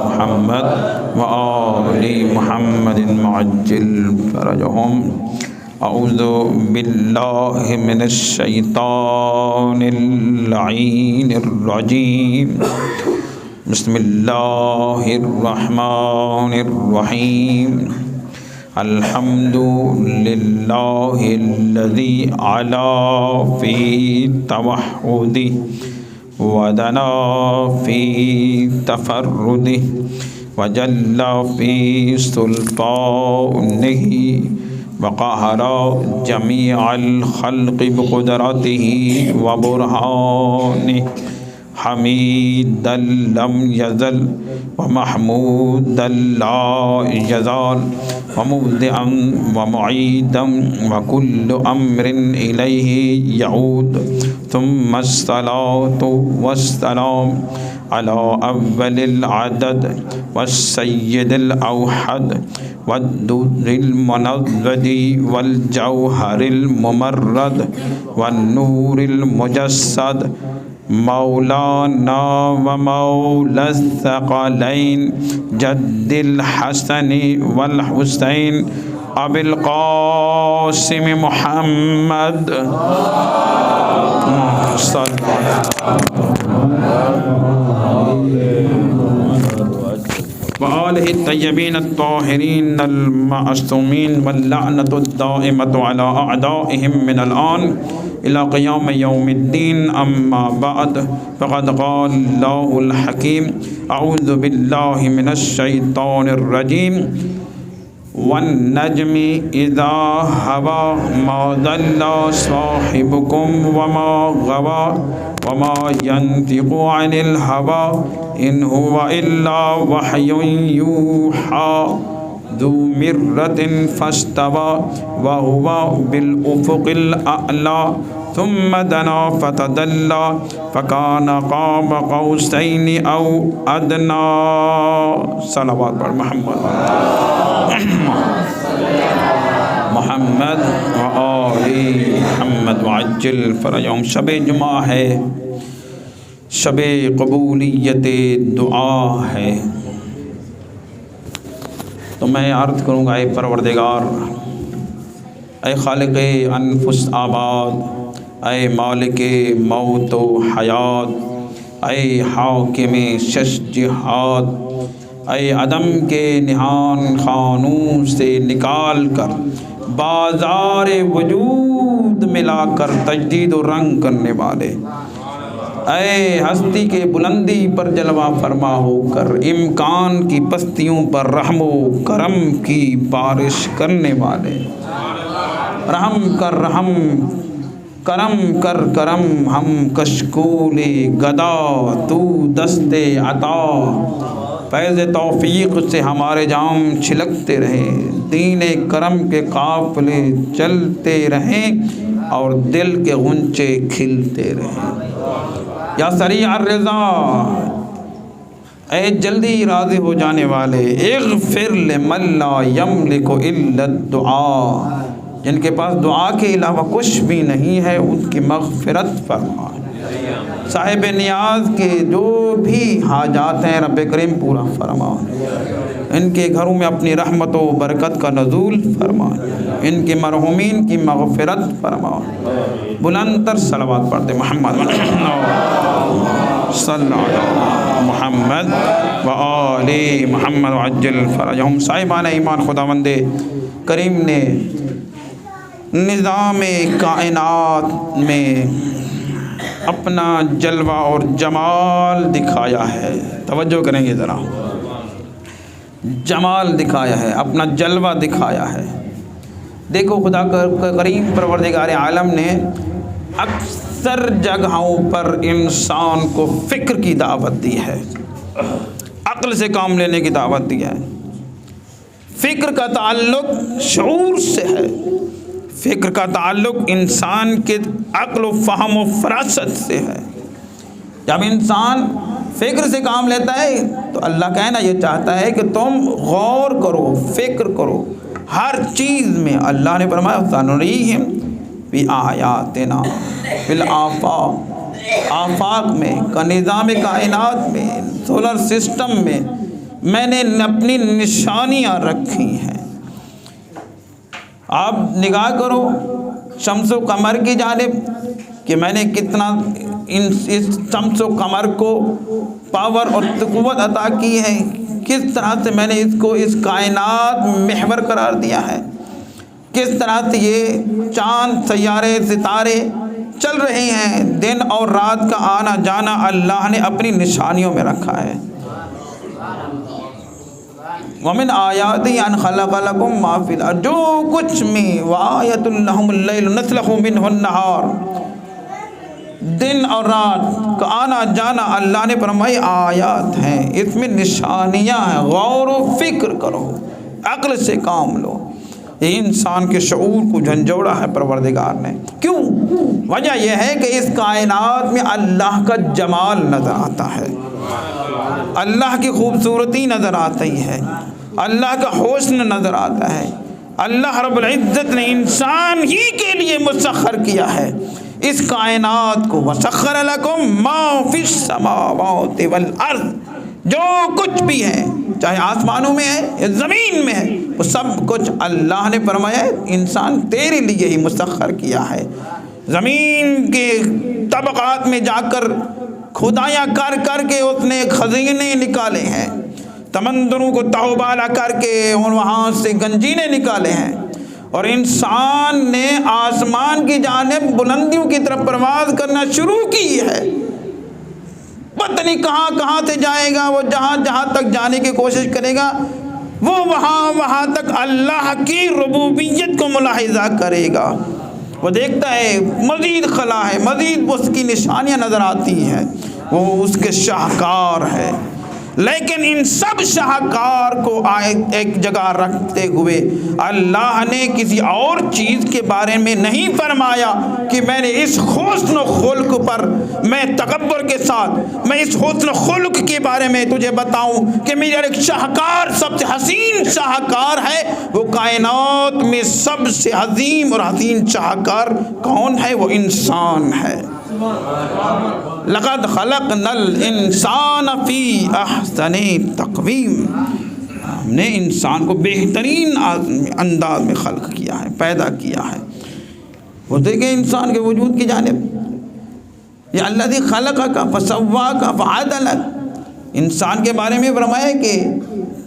محمد وآل محمد معجل فرجهم. اعوذ باللہ من الشیطان اللعین الرجیم. بسم اللہ الرحمن الرحیم. الحمد للہ الذی علا فی توحدہ ودنا فی تفردہ وجل فی سلطانہ وقہر جمیع الخلق بقدرتہ وبرہانہ. حمیدا لم یزل ومحمودا لا یزال ومبدعا ومعیدا وکل امر الیہ یعود. ثم الصلاة والسلام علی اول العدد والسید الاوحد والدر المنضد والجوہر الممرد والنور المجسد مولانا ومولا الثقلین جد الحسن والحسین ابی القاسم محمد وآلہ الطیبین الطاہرین المعصومین واللعنۃ الدائمۃ علی اعدائہم من الآن إلى قیام یوم الدین. اما بعد فقد قال اللہ الحکیم. اعوذ باللہ من الشیطان الرجیم. والنجم اذا هوى ما ضل صاحبكم وما غوى وما ينطق عن الهوى إن هو إلا وحي يوحى ذو مرة فاستوى وهو بالأفق الأعلى ثم دنا فتدلى فكان قاب قوسين أو أدنى. صلوات پر محمد وآل محمد وعجل فرجهم. شب جمعہ ہے، شب قبولیت دعا ہے. تو میں عرض کروں گا، اے پروردگار، اے خالق انفس آباد، اے مالک موت و حیات، اے حاکم شش جہاد، اے عدم کے نہان خانوں سے نکال کر بازار وجود ملا کر تجدید و رنگ کرنے والے، اے ہستی کے بلندی پر جلوہ فرما ہو کر امکان کی پستیوں پر رحم و کرم کی بارش کرنے والے، رحم کر رحم، کرم کر کرم، ہم کشکول گدا تو دست عطا. فیض توفیق سے ہمارے جام چھلکتے رہیں، دین کرم کے قافلے چلتے رہیں اور دل کے غنچے کھلتے رہیں. یا سریع الرضا، اے جلدی راضی ہو جانے والے، اغفر لمن لا یملک الا الدعاء، جن کے پاس دعا کے علاوہ کچھ بھی نہیں ہے ان کی مغفرت فرما. صاحب نیاز کے جو بھی حاجات ہیں رب کریم پورا فرما. ان کے گھروں میں اپنی رحمت و برکت کا نزول فرما. ان کے مرحومین کی مغفرت فرما. بلند تر صلوات پڑھتے محمد صلی اللہ علیہ محمد وآل محمد وعجل فرجهم. صاحبان ایمان، خداوند کریم نے نظام کائنات میں اپنا جلوہ اور جمال دکھایا ہے. توجہ کریں گے ذرا، جمال دکھایا ہے، اپنا جلوہ دکھایا ہے. دیکھو خدا کریم پروردگار عالم نے اکثر جگہوں پر انسان کو فکر کی دعوت دی ہے، عقل سے کام لینے کی دعوت دی ہے. فکر کا تعلق شعور سے ہے، فکر کا تعلق انسان کے عقل و فہم و فراست سے ہے. جب انسان فکر سے کام لیتا ہے تو اللہ کہنا یہ چاہتا ہے کہ تم غور کرو، فکر کرو ہر چیز میں. اللہ نے فرمایا سنریہم بآیاتنا فی الآفاق، آفاق میں کا نظام کائنات میں، سولر سسٹم میں میں نے اپنی نشانیاں رکھی ہیں۔ آپ نگاہ کرو شمس و قمر کی جانب کہ میں نے کتنا اس شمس و قمر کو پاور اور قوت عطا کی ہے، کس طرح سے میں نے اس کو اس کائنات محور قرار دیا ہے، کس طرح سے یہ چاند سیارے ستارے چل رہے ہیں، دن اور رات کا آنا جانا اللہ نے اپنی نشانیوں میں رکھا ہے۔ وَمِنْ آيَاتِهِ أَنْ خَلَقَ لَكُم مَّا فِي الْأَرْضِ، جو کچھ میں وَآيَةٌ لَّهُمُ اللَّيْلُ نَسْلَخُ مِنْهُ النَّهَارَ، دن اور رات کا آنا جانا اللہ نے فرمائی آیات ہیں، اس میں نشانیاں ہیں، غور و فکر کرو، عقل سے کام لو۔ یہ انسان کے شعور کو جھنجھوڑا ہے پروردگار نے۔ کیوں؟ وجہ یہ ہے کہ اس کائنات میں اللہ کا جمال نظر آتا ہے، اللہ کی خوبصورتی نظر آتی ہے، اللہ کا حسن نظر آتا ہے۔ اللہ رب العزت نے انسان ہی کے لیے مسخر کیا ہے اس کائنات کو۔ وَسَخَّرَ لَكُم مَّا فِي السَّمَاوَاتِ وَالْأَرْضِ، جو کچھ بھی ہے چاہے آسمانوں میں ہے یا زمین میں ہے، وہ سب کچھ اللہ نے فرمایا ہے انسان تیرے لیے ہی مسخر کیا ہے۔ زمین کے طبقات میں جا کر کھدائیاں کر کر کے اس نے خزینے نکالے ہیں، سمندروں کو تہو بالا کر کے اور وہاں سے گنجینے نکالے ہیں، اور انسان نے آسمان کی جانب بلندیوں کی طرف پرواز کرنا شروع کی ہے۔ پتہ نہیں کہاں کہاں سے جائے گا، وہ جہاں جہاں تک جانے کی کوشش کرے گا، وہ وہاں تک اللہ کی ربوبیت کو ملاحظہ کرے گا۔ وہ دیکھتا ہے مزید خلا ہے، مزید اس کی نشانیاں نظر آتی ہیں، وہ اس کے شاہکار ہے۔ لیکن ان سب شاہکار کو ایک جگہ رکھتے ہوئے اللہ نے کسی اور چیز کے بارے میں نہیں فرمایا کہ میں نے اس حسن و خلق پر میں تکبر کے ساتھ میں اس حسن و خلق کے بارے میں تجھے بتاؤں کہ میرا ایک شاہکار سب سے حسین شاہکار ہے۔ وہ کائنات میں سب سے عظیم اور حسین شاہکار کون ہے؟ وہ انسان ہے۔ لقد خلقنا الانسان فی احسن تقویم، ہم نے انسان کو بہترین انداز میں خلق کیا ہے، پیدا کیا ہے۔ وہ دیکھیں انسان کے وجود کی جانب، یا الذی خلقک فسواک فعدلک، انسان کے بارے میں فرمایا کہ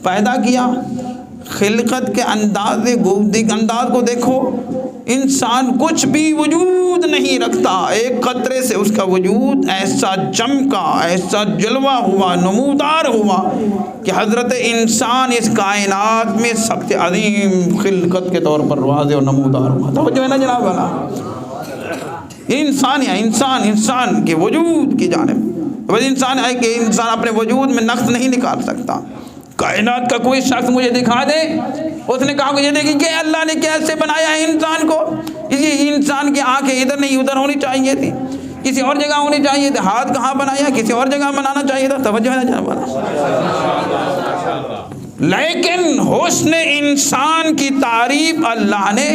پیدا کیا، خلقت کے انداز کو دیکھو، انسان کچھ بھی وجود نہیں رکھتا، ایک قطرے سے اس کا وجود ایسا چمکا، ایسا جلوہ ہوا، نمودار ہوا کہ حضرت انسان اس کائنات میں سب سے عظیم خلقت کے طور پر واضح اور نمودار ہوا۔ توجہ ہے نا جناب والا؟ انسان کے وجود کی جانب، بس انسان ہے کہ انسان اپنے وجود میں نقص نہیں نکال سکتا۔ کائنات کا کوئی شخص مجھے دکھا دے اس نے کہا کہ یہ دیکھیں کہ اللہ نے کیسے بنایا ہے انسان کو، اسی انسان کی آنکھیں ادھر نہیں ادھر ہونی چاہیے تھی، کسی اور جگہ ہونی چاہیے تھی، ہاتھ کہاں بنایا کسی اور جگہ بنانا چاہیے تھا۔ توجہ ہے جناب۔ لیکن حسن انسان کی تعریف اللہ نے،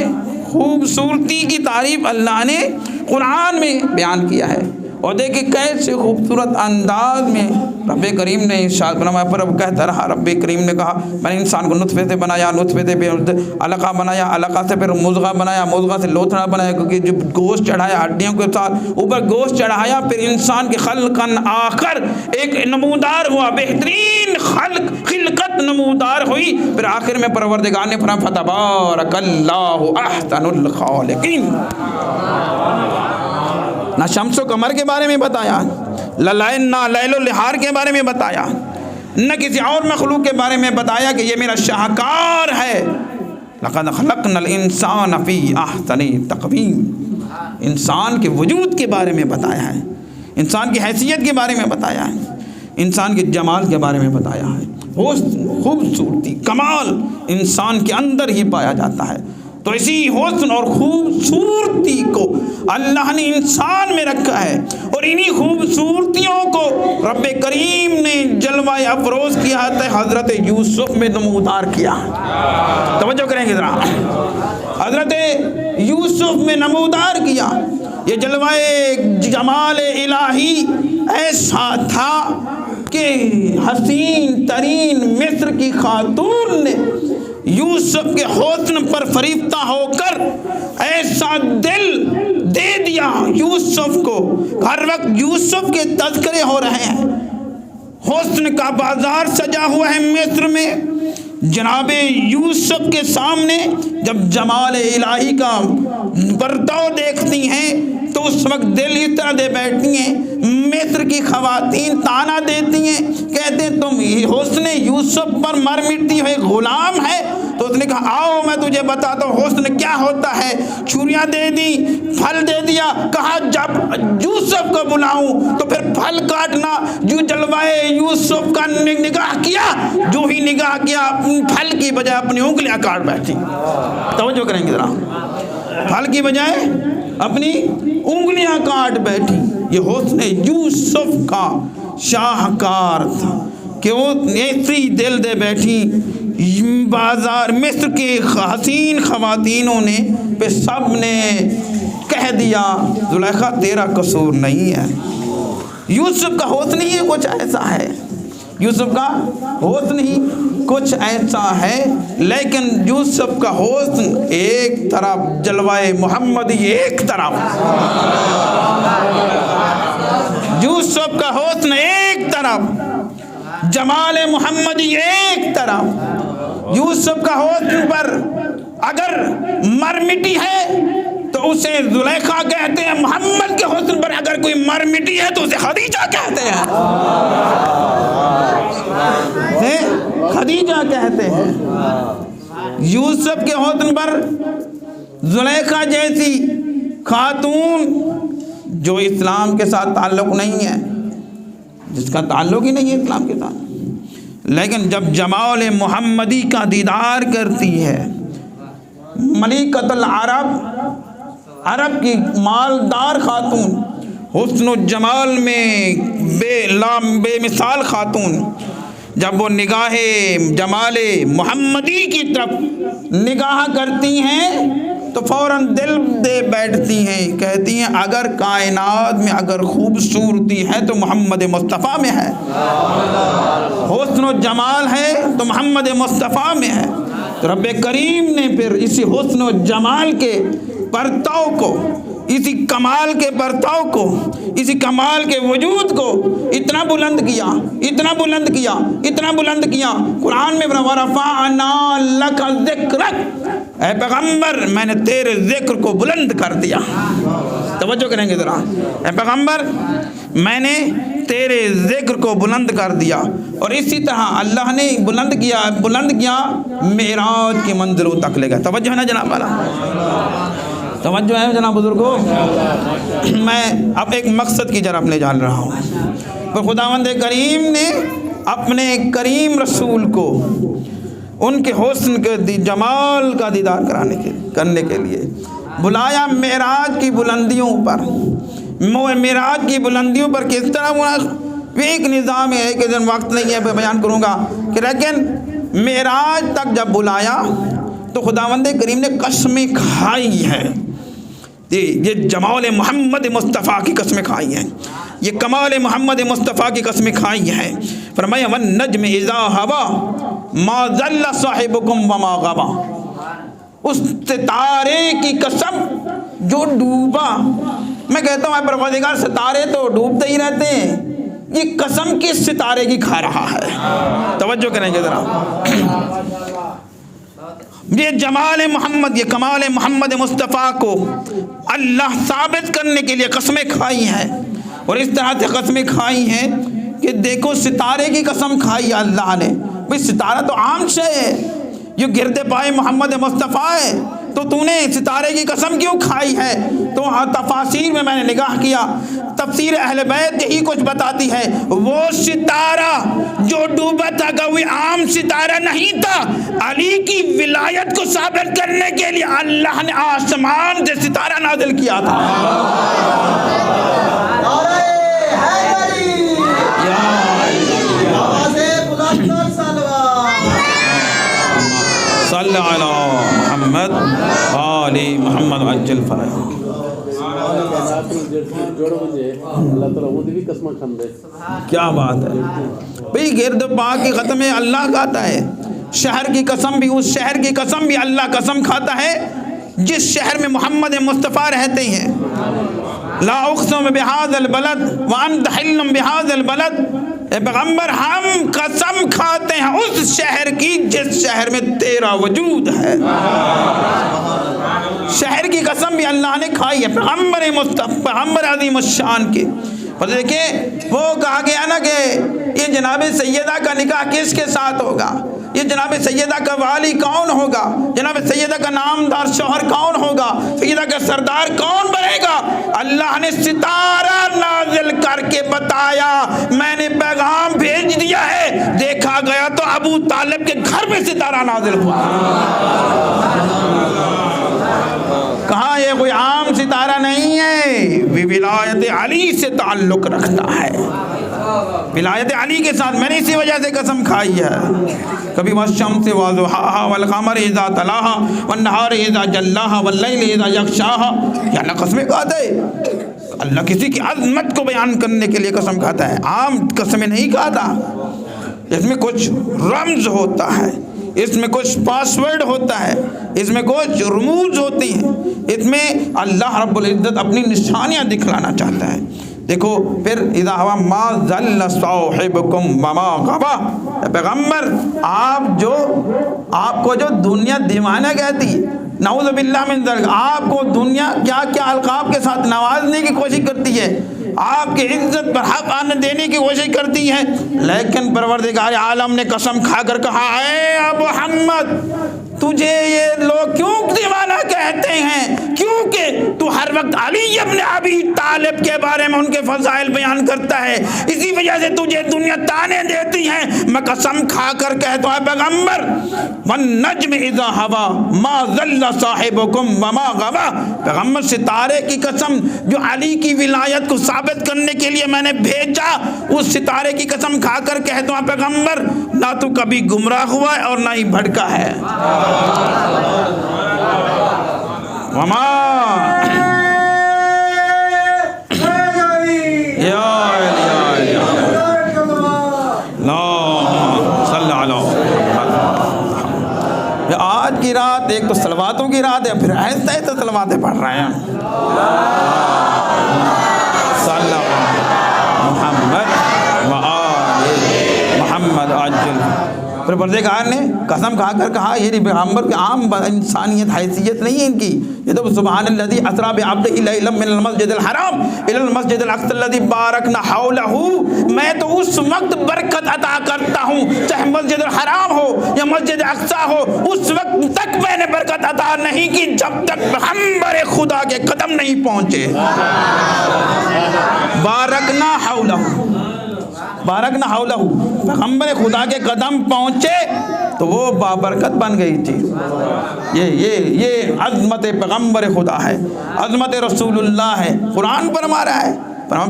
خوبصورتی کی تعریف اللہ نے قرآن میں بیان کیا ہے، اور دیکھیں کیسے خوبصورت انداز میں رب کریم نے ارشاد فرمایا۔ پر اب کہتا رہا، رب کریم نے کہا میں نے انسان کو نطفے سے بنایا، نطفے سے پھر علقہ بنایا، علقہ سے پھر مضغہ بنایا، مضغہ سے لوتھڑا بنایا، کیونکہ جب گوشت چڑھایا ہڈیوں کے ساتھ اوپر گوشت چڑھایا، پھر انسان کے خلقاً آخر ایک نمودار ہوا، بہترین خلقت نمودار ہوئی، پھر آخر میں پروردگار نے فرمایا فتبارک اللہ احسن الخالقین۔ نہ شمس و قمر کے بارے میں بتایا، نہ لیل و نہار کے بارے میں بتایا، نہ کسی اور مخلوق کے بارے میں بتایا کہ یہ میرا شاہکار ہے۔ لقد خلقنا الانسان فی احسن تقویم، انسان کے وجود کے بارے میں بتایا ہے، انسان کی حیثیت کے بارے میں بتایا ہے، انسان کے جمال کے بارے میں بتایا ہے۔ خوبصورتی کمال انسان کے اندر ہی پایا جاتا ہے، تو اسی حسن اور خوبصورتی کو اللہ نے انسان میں رکھا ہے، اور انہی خوبصورتیوں کو رب کریم نے جلوہ افروز کیا ہے، حضرت یوسف میں نمودار کیا۔ توجہ کریں گے ذرا، حضرت یوسف میں نمودار کیا۔ یہ جلوہ جمال الہی ایسا تھا کہ حسین ترین مصر کی خاتون نے یوسف کے حسن پر فریفتہ ہو کر ایسا دل دے دیا یوسف کو. ہر وقت یوسف کے تذکرے ہو رہے ہیں. حسن کا بازار سجا ہوا ہے مصر میں. جناب یوسف کے سامنے جب جمال الہی کا برتاؤ دیکھتی ہیں تو اس وقت دل اس طرح دے بیٹھتی ہیں. مصر کی خواتین تانا دیتی ہیں, کہتے ہیں تم حسن یوسف پر مر مٹتی ہوئے غلام ہے. تو اس نے کہا آؤ میں تجھے بتاتا ہوں حسن کیا ہوتا ہے. چھریاں دے دی, پھل دے دیا, کہا جب یوسف کو بلاؤں تو پھر پھل کاٹنا. جو جلوائے یوسف کا نگاہ کیا, جو ہی نگاہ کیا پھل کی بجائے اپنی انگلیاں کاٹ بیٹھی. توجہ کریں گے ذرا, پھل کی بجائے اپنی انگلیاں کاٹ بیٹھی. یہ حسن یوسف کا شاہکار تھا کہ وہ ایسی دل دے بیٹھی. بازار مصر کے حسین خواتینوں نے پہ سب نے کہہ دیا زلیخا تیرا قصور نہیں ہے. یوسف کا حسن ہی کچھ ایسا ہے, یوسف کا حسن ہی کچھ ایسا ہے. لیکن یوسف کا حسن ایک طرف, جلوائے محمدی ایک طرف. یوسف کا حسن ایک طرف, جمال محمدی ایک طرف. یوسف کا حسن پر اگر مر مٹی ہے تو اسے زلیخا کہتے ہیں. محمد کے حسن پر اگر کوئی مر مٹی ہے تو اسے خدیجہ کہتے ہیں. خدیجہ کہتے ہیں. یوسف کے حسن پر زلیخا جیسی خاتون جو اسلام کے ساتھ تعلق نہیں ہے, جس کا تعلق ہی نہیں ہے اسلام کے ساتھ, لیکن جب جمال محمدی کا دیدار کرتی ہے, ملکۃ العرب, عرب کی مالدار خاتون, حسن و جمال میں بے مثال خاتون, جب وہ نگاہ جمال محمدی کی طرف نگاہ کرتی ہیں تو فوراً دل دے بیٹھتی ہیں. کہتی ہیں اگر کائنات میں اگر خوبصورتی ہے تو محمد مصطفیٰ میں ہے, حسن و جمال ہے تو محمد مصطفیٰ میں ہے. تو رب کریم نے پھر اسی حسن و جمال کے برتاؤ کو, اسی کمال کے برتاؤ کو, اسی کمال کے وجود کو اتنا بلند کیا, اتنا بلند کیا, اتنا بلند کیا. قرآن میں وَرَفَعْنَا لَكَ ذِكْرَكَ, اے پیغمبر میں نے تیرے ذکر کو بلند کر دیا. توجہ کریں گے ذرا, اے پیغمبر میں نے تیرے ذکر کو بلند کر دیا. اور اسی طرح اللہ نے بلند کیا معراج کی منزلوں تک لے گیا. توجہ ہے نا جناب والا, توجہ ہے جناب بزرگوں. میں اب ایک مقصد کی جانب لے جان رہا ہوں. تو خداوند کریم نے اپنے کریم رسول کو ان کے حسن کے جمال کا دیدار کرنے کے لیے بلایا معراج کی بلندیوں پر. معراج کی بلندیوں پر کس طرح ایک نظام ہے کہ وقت نہیں ہے بیان کروں گا کہ, لیکن معراج تک جب بلایا تو خداوند کریم نے قسمیں کھائی ہیں. یہ جمال محمد مصطفیٰ کی قسمیں کھائی ہیں, یہ کمال محمد مصطفیٰ کی قسمیں کھائی ہیں. فرمایا وَالنَّجْمِ إِذَا هَوَى مَا ضَلَّ صَاحِبُكُمْ وَمَا غَوَى, اس ستارے کی قسم جو ڈوبا. میں کہتا ہوں اے پروردگار ستارے تو ڈوبتے ہی رہتے ہیں, یہ قسم کس ستارے کی کھا رہا ہے. توجہ کریں گے ذرا. یہ جمال محمد, یہ کمال محمد مصطفیٰ کو اللہ ثابت کرنے کے لیے قسمیں کھائی ہیں. اور اس طرح سے قسمیں کھائی ہیں کہ دیکھو ستارے کی قسم کھائی اللہ نے. بھئی ستارہ تو عام شے ہے, جو گرد پائے محمد مصطفیٰ ہے, تو نے ستارے کی قسم کیوں کھائی ہے. تو تفاسیر میں نے نگاہ کیا, تفسیر اہل بیت یہی کچھ بتاتی ہے. وہ ستارہ جو ڈوبا تھا کوئی عام ستارہ نہیں تھا, علی کی ولایت کو ثابت کرنے کے لیے اللہ نے آسمان سے ستارہ نازل کیا تھا. صلی علی محمد آل محمد عجل فرج. کیا بات ہے بھئی، گرد پاک کی ختم ہے اللہ کھاتا ہے، شہر کی قسم بھی، اس شہر کی قسم بھی اللہ قسم کھاتا ہے جس شہر میں محمد مصطفیٰ رہتے ہیں۔ لا اقسم بہذا البلد وانت حل بہذا البلد، اے پیغمبر ہم قسم کھاتے ہیں اس شہر کی جس شہر میں تیرا وجود ہے۔ شہر کی قسم بھی اللہ نے کھائی ہے پیغمبر مصطفیٰ، پیغمبر عظیم الشان کے۔ پر دیکھیں وہ کہا گیا نا کہ یہ جناب سیدہ کا نکاح کس کے ساتھ ہوگا، یہ جناب سیدہ کا والی کون ہوگا، جناب سیدہ کا نامدار شوہر کون ہوگا، سیدہ کا سردار کون بنے گا؟ اللہ نے ستارہ نازل کر کے بتایا، میں نے پیغام بھیج دیا ہے، دیکھا گیا تو ابو طالب کے گھر میں ستارہ نازل ہوا۔ کہاں یہ کوئی عام ستارہ نہیں ہے، ولایت علی سے تعلق رکھتا ہے، ولایت علی کے ساتھ میں نے اسی وجہ سے قسم کھائی ہے۔ کبھی والشمس وضحاہا والقمر اذا تلاہا والنہار اذا جلاہا واللیل اذا یغشاہا، یہ اللہ قسمیں کھاتا ہے۔ اللہ کسی کی عظمت کو بیان کرنے کے لیے قسم کھاتا ہے، عام قسمیں نہیں کھاتا۔ اس میں کچھ رمز ہوتا ہے، اس میں کچھ پاسورڈ ہوتا ہے، اس میں کچھ رموز ہوتی ہیں، اس میں اللہ رب العزت اپنی نشانیاں دکھلانا چاہتا ہے۔ دیکھو پھر اذا ہوا ما ضل صاحبکم وما غوا، پیغمبر آپ کو جو دنیا دیوانہ کہتی ہے، نعوذ باللہ من ذلک، آپ کو دنیا کیا کیا القاب کے ساتھ نوازنے کی کوشش کرتی ہے، آپ کی عزت پر حق آنے دینے کی کوشش کرتی ہے، لیکن پروردگار عالم نے قسم کھا کر کہا اے محمد تجھے یہ لوگ کیوں دیوانہ کہتے ہیں؟ کیونکہ تو ہر وقت علی ابن ابی طالب کے بارے میں ان کے فضائل بیان کرتا ہے، اسی وجہ سے تجھے دنیا تانے دیتی ہے۔ میں قسم کھا کر کہتا ہوں پیغمبر والنجم اذا ہوا ما ضل صاحبکم وما غوا، پیغمبر ستارے کی قسم جو علی کی ولایت کو ثابت کرنے کے لیے میں نے بھیجا، اس ستارے کی قسم کھا کر کہتا ہوں پیغمبر نہ تو کبھی گمراہ ہوا ہے اور نہ ہی بھٹکا ہے۔ وما آج کی رات ایک تو صلواتوں کی رات ہے، پھر آہستہ آہستہ صلواتیں پڑھ رہے ہیں۔ صلی محمد وآل محمد عجل۔ پھر پروردگار نے قسم کھا کر کہا یہ پیغمبر کی عام انسانیت حیثیت نہیں ہے ان کی، یہ تو سبحان الذی اسری بعبدہ لیلا من المسجد الحرام الی المسجد الاقصی الذی بارکنا حولہ، میں تو اس وقت برکت عطا کرتا ہوں چاہے مسجد الحرام ہو یا مسجد اقصی ہو، اس وقت تک میں نے برکت عطا نہیں کی جب تک پیغمبر خدا کے قدم نہیں پہنچے۔ بارکنا حولہ، بارکنا حولہ، پیغمبر خدا کے قدم پہنچے تو وہ بابرکت بن گئی تھی۔ یہ عظمت پیغمبر خدا ہے، عظمت رسول اللہ ہے، قرآن فرما رہا ہے۔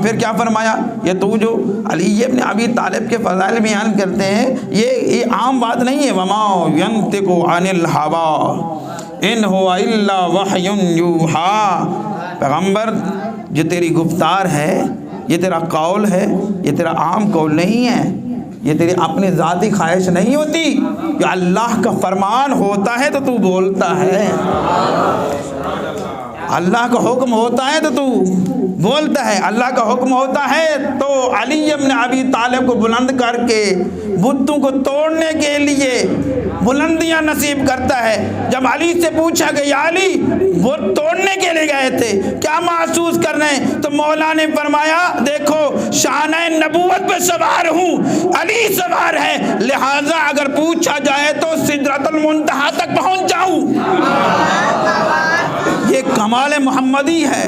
پھر کیا فرمایا؟ یہ تو جو علی ابن ابی طالب کے فضائل بیان کرتے ہیں یہ عام بات نہیں ہے۔ وما ينطق عن الهوى ان هو الا وحی یوحی، پیغمبر جو تیری گفتار ہے، یہ تیرا قول ہے، یہ تیرا عام قول نہیں ہے، یہ تیری اپنی ذاتی خواہش نہیں ہوتی، یہ اللہ کا فرمان ہوتا ہے تو تو بولتا ہے، اللہ کا حکم ہوتا ہے تو تو بولتا ہے، اللہ کا حکم ہوتا ہے تو علی ابن ابی طالب کو بلند کر کے بتوں کو توڑنے کے لیے بلندیاں نصیب کرتا ہے۔ جب علی سے پوچھا کہ یا علی بت توڑنے کے لیے گئے تھے کیا محسوس کرنے، تو مولا نے فرمایا دیکھو شانہ نبوت پہ سوار ہوں، علی سوار ہے، لہٰذا اگر پوچھا جائے تو سدرۃ المنتہا تک پہنچ جاؤں۔ یہ کمال محمدی ہے،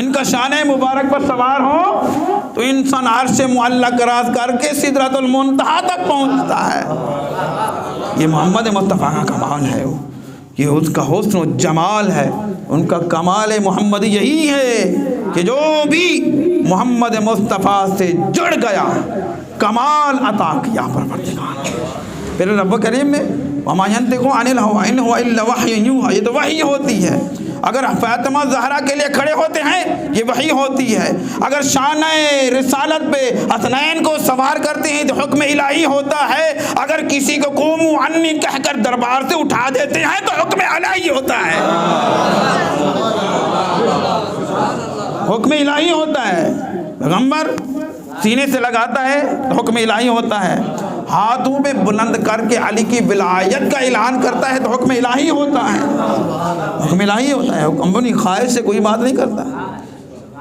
ان کا شانہ مبارک پر سوار ہو تو انسان عرش معلیٰ کراس کر کے سدرۃ المنتہا تک پہنچتا ہے۔ یہ محمد مصطفیٰ کا کمال ہے، یہ اس کا حسن و جمال ہے، ان کا کمال محمدی یہی ہے کہ جو بھی محمد مصطفیٰ سے جڑ گیا کمال عطا کیا پروردگار۔ پھر رب کریم نے وما ينطق عن الهوى ان هو الا وحی یوحی، یہ تو وحی ہوتی ہے، اگر فاطمہ زہرا کے لیے کھڑے ہوتے ہیں یہ وحی ہوتی ہے، اگر شان رسالت پہ حسنین کو سوار کرتے ہیں تو حکم الہی ہوتا ہے، اگر کسی کو قوموا عنی کہہ کر دربار سے اٹھا دیتے ہیں تو حکم الہی ہوتا ہے، حکم الہی ہوتا ہے۔ پیغمبر سینے سے لگاتا ہے تو حکم الہی ہوتا ہے، ہاتھوں پہ بلند کر کے علی کی ولایت کا اعلان کرتا ہے تو حکم الہی ہوتا ہے، حکم الہی ہوتا ہے۔ اپنی خواہش سے کوئی بات نہیں کرتا،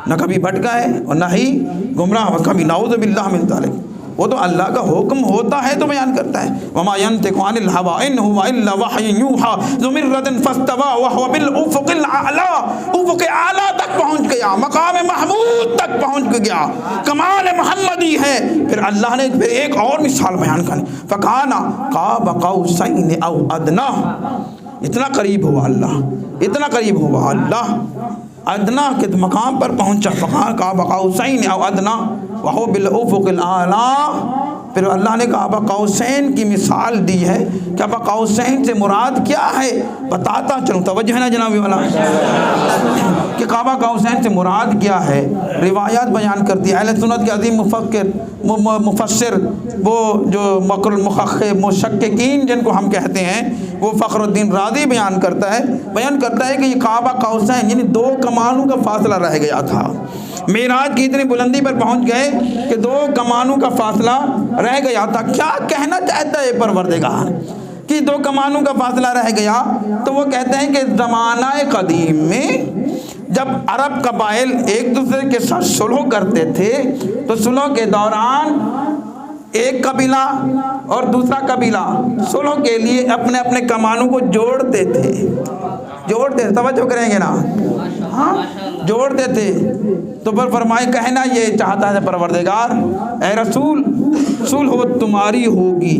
نہ کبھی بھٹکا ہے اور نہ ہی گمراہ، اور کبھی نعوذ باللہ من ذالک، وہ تو اللہ کا حکم ہوتا ہے تو بیان کرتا ہے۔ وما ينطق عن الهوى ان هو الا وحی یوحى ذو مرۃ فاستوى وهو بالافق الاعلى، افق اعلیٰ تک پہنچ گیا، مقام محمود تک پہنچ گیا، کمال محمدی ہے۔ پھر اللہ نے پھر ایک اور مثال بیان کر، فکان قاب قوسین او ادنی، اتنا قریب ہوا اللہ، اتنا قریب ہوا اللہ، ادنا کے مقام پر پہنچا، فقان قاب قوسین او ادنی وہو بالافق الاعلی۔ پھر اللہ نے قاب قوسین کی مثال دی ہے، قاب قوسین سے مراد کیا ہے بتاتا چلوں، توجہ ہے نا جناب والا، کہ قاب قوسین سے مراد کیا ہے، روایات بیان کرتی ہے۔ اہل سنت کے عظیم مفسر وہ جو مشککین جن کو ہم کہتے ہیں، وہ فخر الدین رازی بیان کرتا ہے کہ یہ قاب قوسین یعنی دو کمانوں کا فاصلہ رہ گیا تھا، معراج کی اتنی بلندی پر پہنچ گئے کہ دو کمانوں کا فاصلہ رہ گیا تھا۔ کیا کہنا چاہتا ہے پروردگار کہ دو کمانوں کا فاصلہ رہ گیا؟ تو وہ کہتے ہیں کہ زمانہ قدیم میں جب عرب قبائل ایک دوسرے کے ساتھ صلح کرتے تھے تو صلح کے دوران ایک قبیلہ اور دوسرا قبیلہ صلح کے لیے اپنے اپنے کمانوں کو جوڑتے تھے، توجہ کریں گے نا، ہاں جوڑتے تھے۔ تو پر فرمائے کہنا یہ چاہتا ہے پروردگار، اے رسول صلح تمہاری ہوگی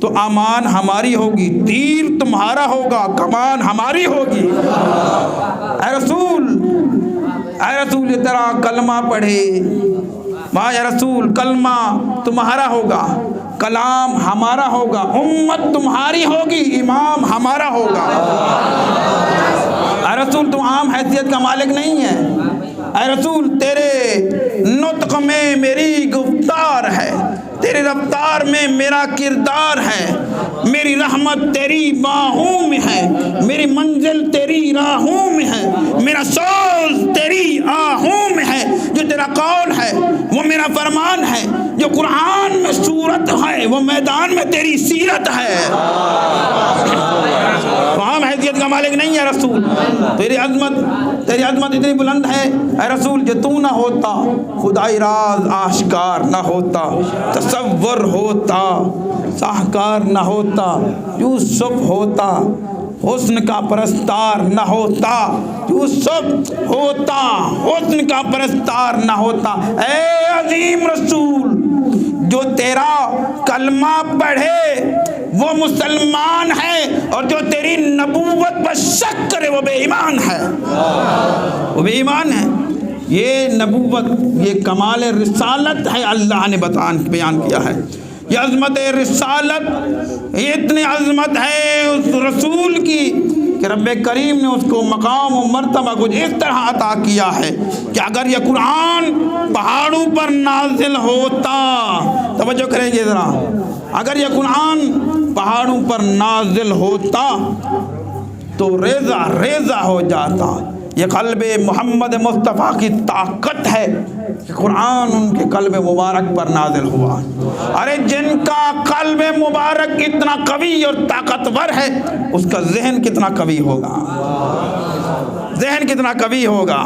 تو امان ہماری ہوگی، تیر تمہارا ہوگا کمان ہماری ہوگی۔ اے رسول یہ تیرا کلمہ پڑھے، یا رسول کلمہ تمہارا ہوگا، کلام ہمارا ہوگا، امت تمہاری ہوگی، امام ہمارا ہوگا۔ اے رسول تو عام حیثیت کا مالک نہیں ہے، اے رسول تیرے نطق میں میری گفتار ہے، تیرے رفتار میں میرا کردار ہے، میری رحمت تیری باہوں میں ہے، میری منزل تیری راہوں میں ہے، میرا سوز تیری آہوں میں ہے، جو تیرا قول ہے وہ میرا فرمان ہے، جو قرآن میں صورت ہے وہ میدان میں تیری سیرت ہے۔ تو عام حیثیت کا مالک نہیں ہے رسول، تیری عظمت اتنی بلند ہے اے رسول، جو تو نہ ہوتا خدائی راز آشکار نہ ہوتا، تصور ہوتا ساہکار نہ ہوتا، یوسف ہوتا حسن کا پرستار نہ ہوتا، یوسف ہوتا حسن کا پرستار نہ ہوتا۔ اے عظیم رسول، جو تیرا کلمہ پڑھے وہ مسلمان ہے، اور جو تیری نبوت پر شک کرے وہ بے ایمان ہے، وہ بے ایمان ہے۔ یہ نبوت، یہ کمال رسالت ہے، اللہ نے بیان کیا ہے۔ یہ عظمت رسالت، یہ اتنی عظمت ہے اس رسول کی کہ رب کریم نے اس کو مقام و مرتبہ کچھ اس طرح عطا کیا ہے کہ اگر یہ قرآن پہاڑوں پر نازل ہوتا، توجہ کریں گے ذرا، اگر یہ قرآن پہاڑوں پر نازل ہوتا تو ریزہ ریزہ ہو جاتا۔ یہ قلب محمد مصطفیٰ کی طاقت ہے کہ قرآن ان کے قلب مبارک پر نازل ہوا۔ ارے جن کا قلب مبارک اتنا قوی اور طاقتور ہے، اس کا ذہن کتنا قوی ہوگا، ذہن کتنا قوی ہوگا۔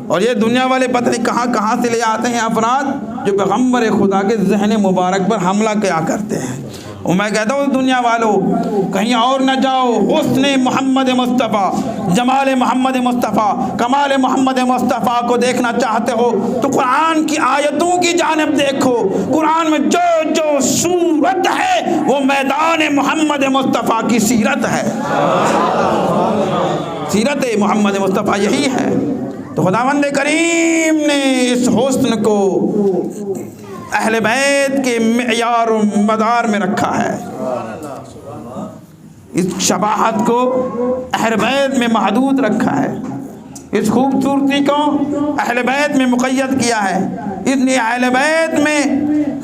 اور یہ دنیا والے پتہ نہیں کہاں سے لے آتے ہیں افراد جو پیغمبر خدا کے ذہن مبارک پر حملہ کیا کرتے ہیں۔ اور میں کہتا ہوں دنیا والوں کہیں اور نہ جاؤ، حسن محمد مصطفیٰ، جمال محمد مصطفیٰ، کمال محمد مصطفیٰ کو دیکھنا چاہتے ہو تو قرآن کی آیتوں کی جانب دیکھو۔ قرآن میں جو جو صورت ہے وہ میدان محمد مصطفیٰ کی سیرت ہے، سیرت محمد مصطفیٰ یہی ہے۔ تو خداوند کریم نے اس حسن کو اہل بیت کے معیار و مدار میں رکھا ہے، اس شباہت کو اہل بیت میں محدود رکھا ہے۔ اس خوبصورتی کو اہل بیت میں مقید کیا ہے، اس لیے اہل بیت میں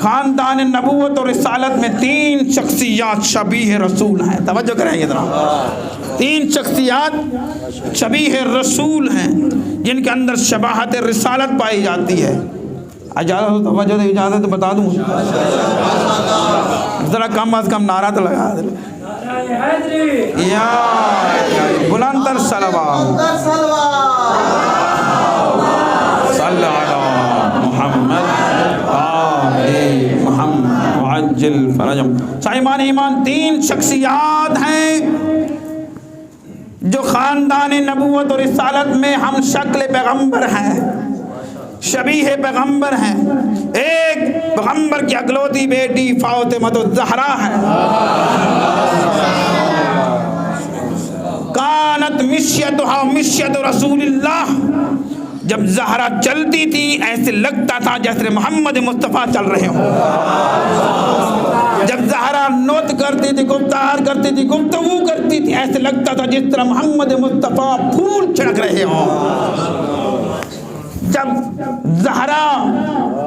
خاندان نبوت اور رسالت میں 3 شخصیات شبیہ رسول ہیں. توجہ کریں ذرا، 3 شخصیات شبیہ رسول ہیں جن کے اندر شباہت رسالت پائی جاتی ہے. اجازت توجہ دے، اجازت بتا دوں، ذرا کم از کم نعرہ تو لگا دے یا بلند تر صلوات صلی علی محمد آل محمد وعجل فرجهم. صاحبان ایمان 3 شخصیات ہیں جو خاندان نبوت اور رسالت میں ہم شکل پیغمبر ہیں، شبیہ پیغمبر ہیں. ایک پیغمبر کی اکلوتی بیٹی فاطمہ الزہرا ہے. کانت مشیتها مشیت رسول اللہ، جب زہرا چلتی تھی ایسے لگتا تھا جیسے محمد مصطفیٰ چل رہے ہوں. جب زہرا نوت کرتی تھی، گفتار کرتی تھی، گفتگو کرتی تھی، ایسے لگتا تھا جس طرح محمد مصطفیٰ پھول چھڑک رہے ہوں. جب زہرا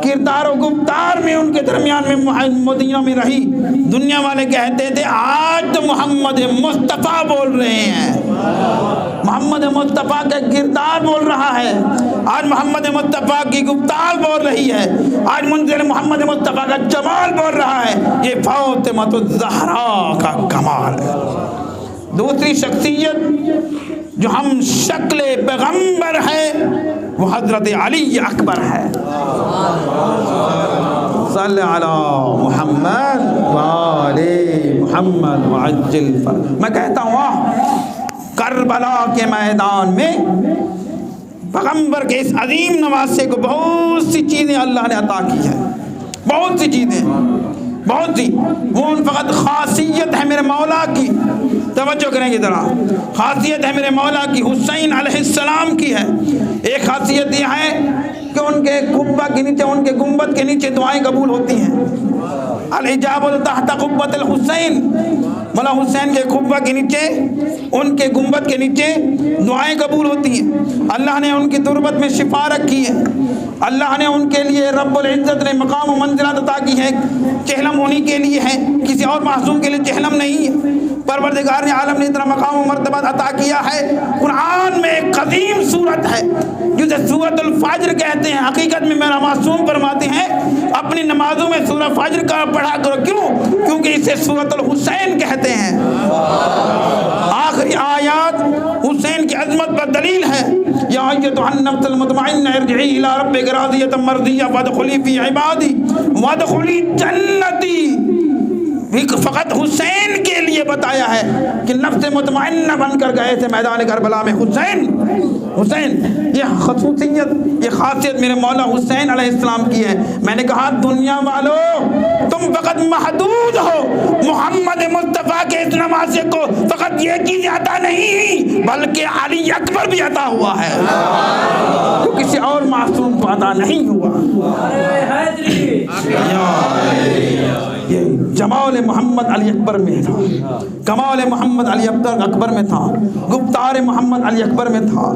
کردار و گفتار میں ان کے درمیان میں مدینہ میں رہی، دنیا والے کہتے تھے آج تو محمد مصطفیٰ بول رہے ہیں، محمد مصطفیٰ کا کردار بول رہا ہے، آج محمد مصطفیٰ کی گفتار بول رہی ہے، آج منزل محمد مصطفیٰ کا جمال بول رہا ہے. یہ فاطمہ الزہرا کا کمال ہے. دوسری شخصیت جو ہم شکل پیغمبر ہے وہ حضرت علی اکبر ہے. صلی علی محمد وآل محمد وعجل فرجهم. میں کہتا ہوں کربلا کے میدان میں پیغمبر کے اس عظیم نواسے کو بہت سی چیزیں اللہ نے عطا کی ہے، بہت سی چیزیں، بہت سی. وہ فقط خاصیت ہے میرے مولا کی، توجہ کریں گے ذرا، خاصیت ہے میرے مولا کی، حسین علیہ السلام کی ہے. ایک خاصیت یہ ہے کہ ان کے قبہ کے نیچے، ان کے گنبد کے نیچے دعائیں قبول ہوتی ہیں. الاجابۃ تحت قبۃ الحسین، مولا حسین کے قبہ کے نیچے، ان کے گنبد کے نیچے دعائیں قبول ہوتی ہیں. اللہ نے ان کی تربت میں شفا رکھی ہے، اللہ نے ان کے لیے رب العزت نے مقام و منزلت عطا کی ہے. چہلم انہی کے لیے ہے، کسی اور معصوم کے لیے چہلم نہیں ہے. پروردگار نے عالم نے اتنا مقام و مرتبہ عطا کیا ہے. قرآن میں ایک قدیم سورت ہے جسے سورۃ الفجر کہتے ہیں. حقیقت میں میرا معصوم فرماتے ہیں اپنی نمازوں میں سورہ فجر کا پڑھا کرو. کیوں؟ کیونکہ اسے سورۃ الحسین کہتے ہیں. آخری آیات حسین کی عظمت پر دلیل ہے. یا ایتھا النفس المطمئنہ ارجعی الی ربک راضیۃ مرضیہ فادخلی فی عبادی وادخلی جنتی. فقط حسین کے لیے بتایا ہے کہ نفس مطمئنہ بن کر گئے تھے میدان کربلا میں. حسین یہ خصوصیت، یہ خاصیت میرے مولا حسین علیہ السلام کی ہے. میں نے کہا دنیا والو تم فقط محدود ہو، محمد مصطفیٰ کے اس نواسے کو فقط یہ چیزیں عطا نہیں بلکہ علی اکبر بھی عطا ہوا ہے جو کسی اور معصوم کو عطا نہیں ہوا. یہ جمال محمد علی اکبر میں تھا، کمال محمد علی اکبر میں تھا، گفتار محمد علی اکبر میں تھا،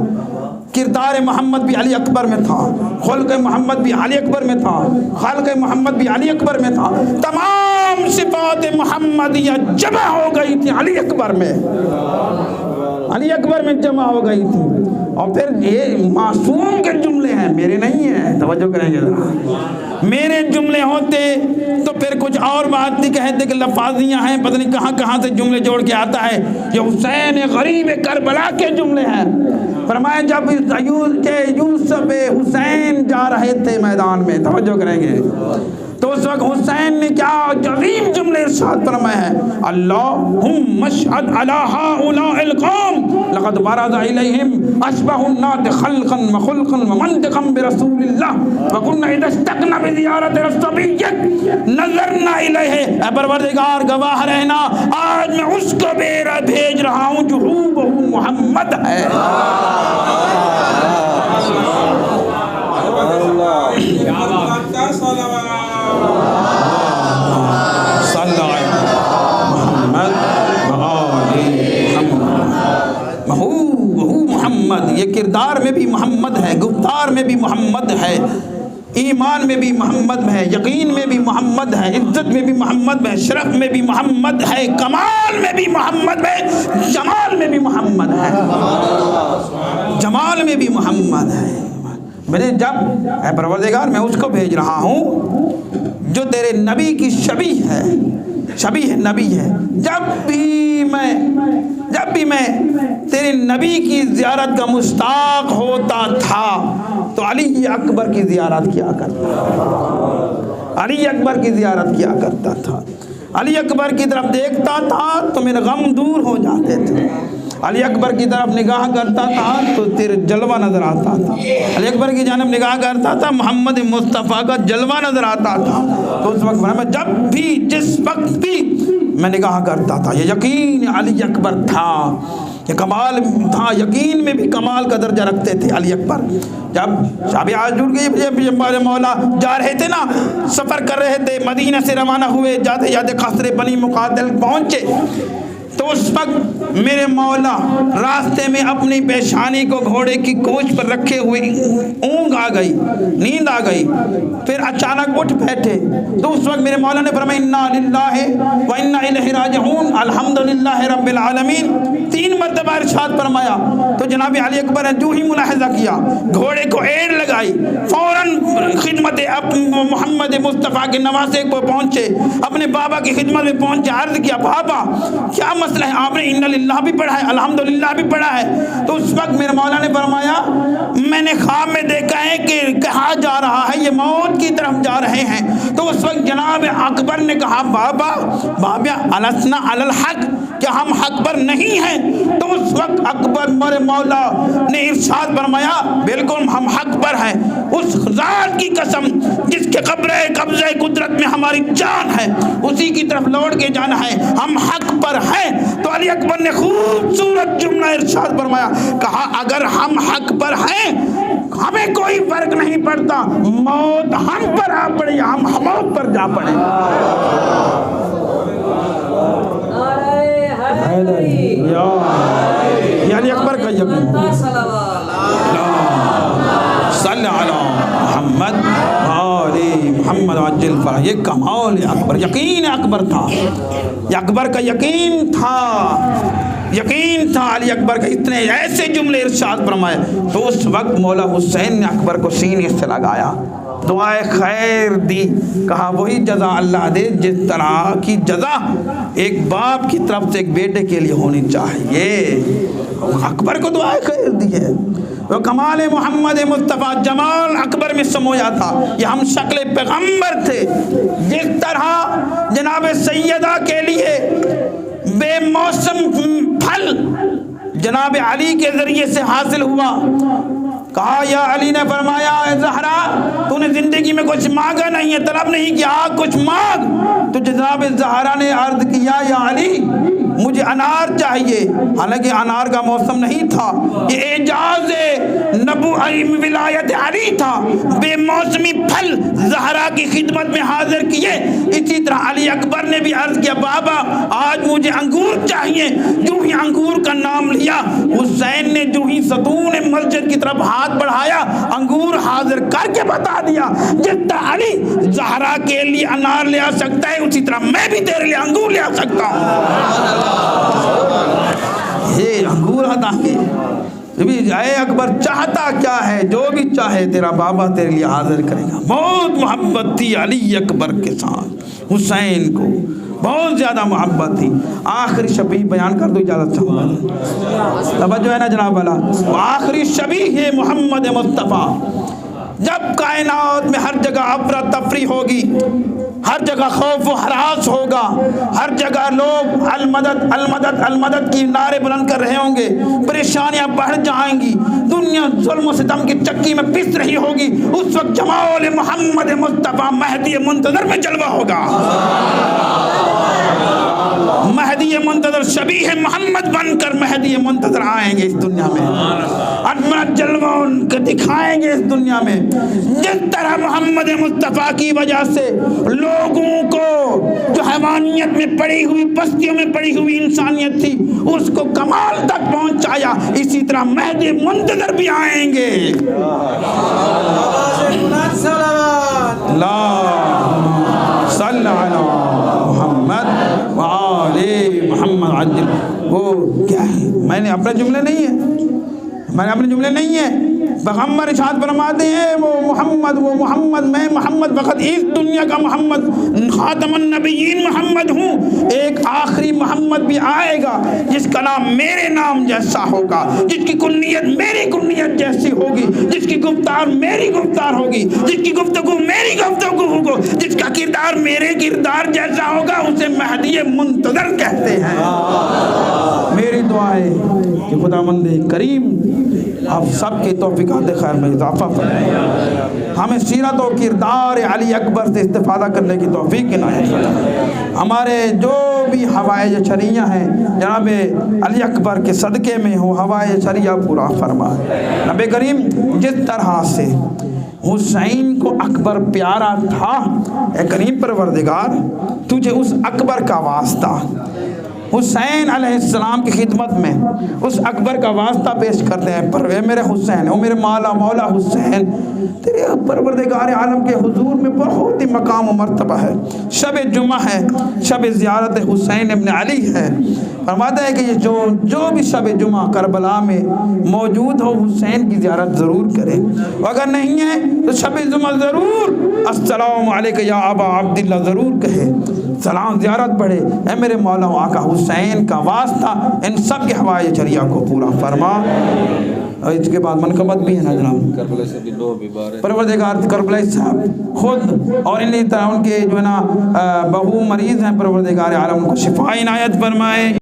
کردار محمد بھی علی اکبر میں تھا، خلق محمد بھی علی اکبر میں تھا، خلق محمد بھی علی اکبر میں تھا. تمام صفات محمدیہ جمع ہو گئی تھی علی اکبر میں، علی اکبر میں جمع ہو گئی تھی. اور پھر یہ معصوم کے جملے ہیں، میرے نہیں ہیں، توجہ کریں گے ذرا. میرے جملے ہوتے تو پھر کچھ اور بات نہیں کہتے کہ لفاظیاں ہیں، پتہ نہیں کہاں کہاں سے جملے جوڑ کے آتا ہے. یہ حسین غریب کربلا کے جملے ہیں. فرمایا جب یوسف حسین جا رہے تھے میدان میں، توجہ کریں گے، تو اس وقت حسین نے کیا عظیم جملے ارشاد فرمائے ہیں. اللہم اشہد علی ہؤلاء القوم لقد برز الیہم اشبہ الناس خلقا وخلقا ومنطقا برسول اللہ وکنا اذا اشتقنا بزیارت رسولیک نظرنا الیہ. اے پروردگار گواہ رہنا آج میں اس کو بھیج رہا ہوں جو ہو محمد ہے. محمد یہ کردار میں بھی محمد ہے، گفتار میں بھی محمد ہے، ایمان میں بھی محمد ہے، یقین میں بھی محمد ہے، عزت میں بھی محمد ہے، شرف میں بھی محمد ہے، کمال میں بھی محمد ہے، جمال میں بھی محمد ہے، جمال میں بھی محمد ہے۔ میرے جب اے پروردگار میں اس کو بھیج رہا ہوں جو تیرے نبی کی شبیہ ہے، شبیہ نبی ہے۔ جب بھی میں تیرے نبی کی زیارت کا مشتاق ہوتا تھا تو علی اکبر کی زیارت کیا کرتا تھا، علی اکبر کی زیارت کیا کرتا تھا، علی اکبر کی طرف دیکھتا تھا تو میرے غم دور ہو جاتے تھے، علی اکبر کی طرف نگاہ کرتا تھا تو تیرے جلوہ نظر آتا تھا، علی اکبر کی جانب نگاہ کرتا تھا محمد مصطفیٰ کا جلوہ نظر آتا تھا۔ تو اس وقت میں جب بھی جس وقت بھی میں نگاہ کرتا تھا، یہ یقین علی اکبر تھا، یہ کمال تھا، یقین میں بھی کمال کا درجہ رکھتے تھے علی اکبر۔ جب شب عاشور کے مولا جا رہے تھے نا، سفر کر رہے تھے، مدینہ سے روانہ ہوئے، جاتے جاتے قصر بنی مقاتل پہنچے تو اس وقت میرے مولا راستے میں اپنی پیشانی کو گھوڑے کی کوچ پر رکھے ہوئے اونگ آ گئی، نیند آ گئی، پھر اچانک اٹھ بیٹھے تو اس وقت میرے مولا نے فرمایا انا للہ و انا الیہ راجعون الحمدللہ رب العالمین، 3 مرتبہ ارشاد فرمایا۔ تو جناب علی اکبر نے جو ہی ملاحظہ کیا، گھوڑے کو ایڑ لگائی، فوراً خدمت محمد مصطفیٰ کے نواسے کو پہنچے، اپنے بابا کی خدمت میں پہنچے، عرض کیا بابا کیا مسئلہ ہے؟ آپ نے ان للہ بھی پڑھا ہے، الحمدللہ بھی پڑھا ہے۔ تو اس وقت میرے مولا نے فرمایا میں نے خواب میں دیکھا ہے کہ کہا جا رہا ہے یہ موت کی طرف جا رہے ہیں۔ تو اس وقت جناب اکبر نے کہا بابا السنا علی الحق، کیا ہم حق پر نہیں ہیں؟ تو اس وقت اکبر میرے مولا نے ارشاد فرمایا بالکل ہم حق پر ہیں، اس ذات کی قسم جس کے قبضہ قدرت میں ہماری جان ہے اسی کی طرف لوٹ کے جانا ہے، ہم حق پر ہیں۔ تو علی اکبر نے خوبصورت جملہ ارشاد فرمایا، کہا اگر ہم حق پر ہیں ہمیں کوئی فرق نہیں پڑتا، موت ہم پر آ پڑے ہم موت پر جا پڑے۔ یہ علی اکبر کا یقین، صلی علی محمد آل محمد عجل فرح، یہ کمال اکبر، یقین اکبر تھا، یہ اکبر کا یقین تھا، یقین تھا علی اکبر کا۔ اتنے ایسے جملے ارشاد فرمائے تو اس وقت مولا حسین نے اکبر کو سینے سے لگایا، دعائے خیر دی، کہا وہی جزا اللہ دے جس طرح کی جزا ایک باپ کی طرف سے ایک بیٹے کے لیے ہونی چاہیے۔ اکبر کو دعائے خیر دی ہے، وہ کمال محمد مصطفیٰ جمال اکبر میں سمویا تھا، یہ ہم شکل پیغمبر تھے۔ جس طرح جناب سیدہ کے لیے بے موسم پھل جناب علی کے ذریعے سے حاصل ہوا، کہا یا علی نے فرمایا اے زہرا تو نے زندگی میں کچھ مانگا نہیں ہے، طلب نہیں کیا، کچھ مانگ۔ تو جناب زہرا نے عرض کیا یا علی مجھے انار چاہیے، حالانکہ انار کا موسم نہیں تھا، یہ اعجاز ولایت علی تھا، بے موسمی پھل زہرا کی خدمت میں حاضر کیے۔ اسی طرح علی اکبر نے بھی عرض کیا بابا آج مجھے انگور چاہیے، جو ہی انگور کا نام لیا حسین نے جو ہی ستون مسجد کی طرف ہاتھ بڑھایا انگور حاضر کر کے بتا دیا جس طرح علی زہرا کے لیے انار لے آ سکتا ہے اسی طرح میں بھی تیرے لیے انگور لے آ سکتا ہوں۔ یہ انگور عطا کیے، اے اکبر چاہتا کیا ہے، جو بھی چاہے تیرا بابا تیرے لیے حاضر کرے گا۔ بہت محبت تھی علی اکبر کے ساتھ، حسین کو بہت زیادہ محبت تھی۔ آخری شبیہ بیان کر دو، اجازت چاہوں گا، توجہ ہے نا جناب والا۔ آخری شبیہ ہے محمد مصطفیٰ، جب کائنات میں ہر جگہ افراتفری ہوگی، ہر جگہ خوف و ہراس ہوگا، ہر جگہ لوگ المدد المدد المدد کی نعرے بلند کر رہے ہوں گے، پریشانیاں بڑھ جائیں گی، دنیا ظلم و ستم کی چکی میں پس رہی ہوگی، اس وقت جمال محمد مصطفیٰ مہدی منتظر میں جلوہ ہوگا۔ مہدی مہدی منتظر شبیہ محمد بن کر مہدی منتظر آئیں گے اس دنیا میں، اپنا جلوہ ان کو دکھائیں گے اس دنیا میں۔ جس طرح محمد مصطفیٰ کی وجہ سے لوگوں کو جو حیوانیت میں پڑی ہوئی، پستیوں میں پڑی ہوئی انسانیت تھی، اس کو کمال تک پہنچایا، اسی طرح مہدی منتظر بھی آئیں گے۔ اللہم صلی علی محمد وآل محمد عجل۔ وہ کیا ہے؟ میں نے اپنے جملے نہیں ہے، پیغمبر ارشاد فرماتے ہیں وہ محمد میں محمد فقط اس دنیا کا محمد خاتم النبیین محمد ہوں، ایک آخری محمد بھی آئے گا جس کا نام میرے نام جیسا ہوگا، جس کی کنیت میری کنیت جیسی ہوگی، جس کی گفتار میری گفتار ہوگی، جس کی گفتگو میری گفتگو ہوگی، جس کا کردار میرے کردار جیسا ہوگا، اسے مہدی منتظر کہتے ہیں۔ میری دعا ہے کہ خداوند کریم آپ سب کی توفیقات خیر میں اضافہ فرمائے، ہمیں سیرت و کردار علی اکبر سے استفادہ کرنے کی توفیق عنایت فرمائے، ہمارے جو بھی حوائج شرعیہ ہیں جناب علی اکبر کے صدقے میں ہو، حوائج شرعیہ پورا فرمائے۔ نبی کریم جس طرح سے حسین کو اکبر پیارا تھا، اے کریم پروردگار تجھے اس اکبر کا واسطہ حسین علیہ السلام کی خدمت میں اس اکبر کا واسطہ پیش کرتے ہیں۔ پر اے میرے حسین، اے میرے مولا حسین، تیرے پروردگار عالم کے حضور میں بہت ہی مقام و مرتبہ ہے، شب جمعہ ہے، شب زیارت حسین ابن علی ہے۔ فرماتا ہے کہ یہ جو بھی شب جمعہ کربلا میں موجود ہو حسین کی زیارت ضرور کرے، اگر نہیں ہے تو شب جمعہ ضرور السلام علیکہ یا ابا عبداللہ ضرور کہے، سلام زیارت پڑھے۔ اے میرے مولا آقا حسین کا واسطہ ان سب کے حوائج شریعہ کو پورا فرما۔ اور اس کے بعد منقبت بھی ہے نا جناب، پروردگار کربلا صاحب خود اور ان طرح ان کے جو ہے نا بہو مریض ہیں، پروردگار عالم ان کو شفا عنایت فرمائے۔